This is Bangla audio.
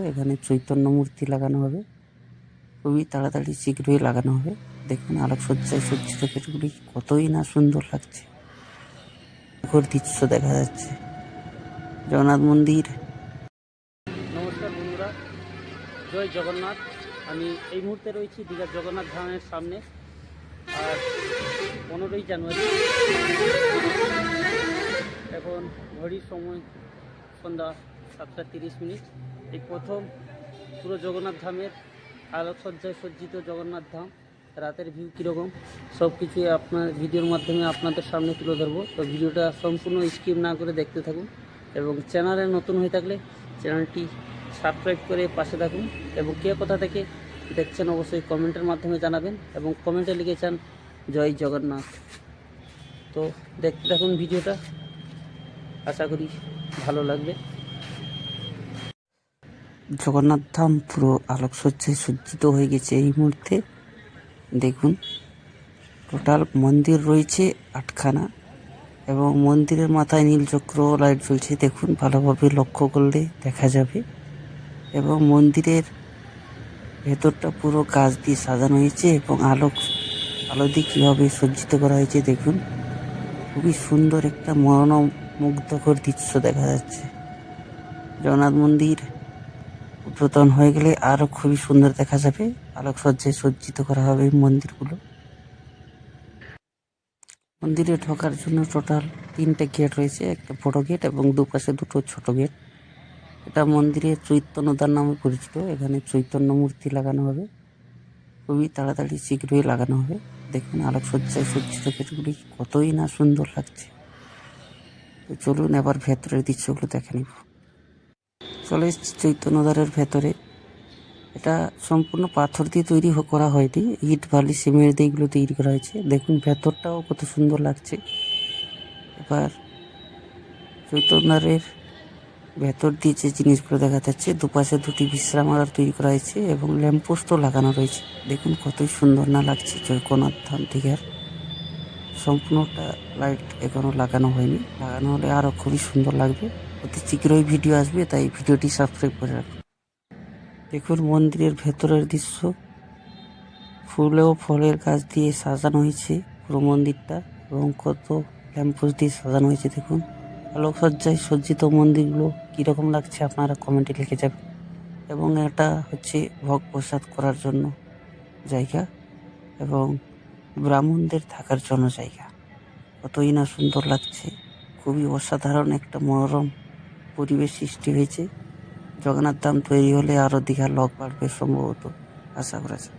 এখানে চৈতন্য মূর্তি লাগানো হবে, খুবই তাড়াতাড়ি শীঘ্রই লাগানো হবে। দেখুন আলোকসজ্জায় সজ্জিত গেটগুলি কতই না সুন্দর লাগছে, ঘোর দৃশ্য দেখা যাচ্ছে জগন্নাথ মন্দির। নমস্কার বন্ধুরা, জয় জগন্নাথ। আমি এই মুহূর্তে রয়েছি দীঘার জগন্নাথ ধামের সামনে। আর 15ই জানুয়ারি, এখন ঘড়ির সময় সন্ধ্যা 7:30। এই প্রথম পুরো জগন্নাথ ধামের আলোকসজ্জায় সজ্জিত জগন্নাথ ধাম রাতের ভিউ কীরকম সব কিছুই আপনার ভিডিওর মাধ্যমে আপনাদের সামনে তুলে ধরবো। তো ভিডিওটা সম্পূর্ণ স্কিপ না করে দেখতে থাকুন, এবং চ্যানেলে নতুন হয়ে থাকলে চ্যানেলটি সাবস্ক্রাইব করে পাশে থাকুন, এবং কে কোথা থেকে দেখছেন অবশ্যই কমেন্টের মাধ্যমে জানাবেন, এবং কমেন্টে লিখেছেন জয় জগন্নাথ। তো দেখতে থাকুন ভিডিওটা, আশা করি ভালো লাগবে। জগন্নাথ ধাম পুরো আলোকসজ্জায় সজ্জিত হয়ে গেছে এই মুহূর্তে। দেখুন টোটাল মন্দির রয়েছে 8খানা, এবং মন্দিরের মাথায় নীলচক্র লাইট জ্বলছে। দেখুন ভালোভাবে লক্ষ্য করলে দেখা যাবে, এবং মন্দিরের ভেতরটা পুরো গাছ দিয়ে সাজানো হয়েছে, এবং আলো দিয়ে কীভাবে সজ্জিত করা হয়েছে দেখুন, খুবই সুন্দর একটা মনোমুগ্ধকর দৃশ্য দেখা যাচ্ছে। জগন্নাথ মন্দির উদ্বোধন হয়ে গেলে আরও খুবই সুন্দর দেখা যাবে, আলোকসজ্জায় সজ্জিত করা হবে মন্দিরগুলো। মন্দিরে ঢোকার জন্য টোটাল 3টে গেট রয়েছে, একটা বড় গেট এবং দুপাশে 2টো ছোট গেট। এটা মন্দিরের চৈতন্যদ্বার নামে পরিচিত। এখানে চৈতন্য মূর্তি লাগানো হবে, খুবই তাড়াতাড়ি শীঘ্রই লাগানো হবে। দেখুন আলোকসজ্জায় সজ্জিত গেটগুলি কতই না সুন্দর লাগছে। তো চলুন এবার ভেতরের দৃশ্যগুলো দেখে নিব। চলে এসেছি চৈতন্যদ্বারের ভেতরে। এটা সম্পূর্ণ পাথর দিয়ে তৈরি করা হয়নি, ইট বালি সিমেন্ট দিয়ে এগুলো তৈরি করা হয়েছে। দেখুন ভেতরটাও কত সুন্দর লাগছে। এবার চৈতন্যদ্বারের ভেতর দিয়ে যে জিনিসগুলো দেখা যাচ্ছে, দুপাশে 2টি বিশ্রামাগার তৈরি করা হয়েছে, এবং ল্যাম্পপোস্টও লাগানো রয়েছে। দেখুন কতই সুন্দর না লাগছে জগন্নাথ ধাম দীঘার। সম্পূর্ণটা লাইট এখনো লাগানো হয়নি, লাগানো হলে আরও খুবই সুন্দর লাগবে। অতি শীঘ্রই ভিডিও আসবে, তাই ভিডিওটি সাবস্ক্রাইব করে রাখুন। দেখুন মন্দিরের ভেতরের দৃশ্য, ফুল ও ফলের গাছ দিয়ে সাজানো হয়েছে পুরো মন্দিরটা, এবং কত ল্যাম্পপোস্ট দিয়ে সাজানো হয়েছে। দেখুন আলোকসজ্জায় সজ্জিত মন্দিরগুলো কীরকম লাগছে আপনারা কমেন্টে লিখে যাবেন। এবং এটা হচ্ছে ভোগ প্রসাদ করার জন্য জায়গা, এবং ব্রাহ্মণদের থাকার জন্য জায়গা। কতই না সুন্দর লাগছে, খুবই অসাধারণ একটা মনোরম পরিবেশ সৃষ্টি হয়েছে। জগন্নাথ ধাম তৈরি হলে আরও দীঘার লোক বাড়বে সম্ভবত, আশা করা যায়।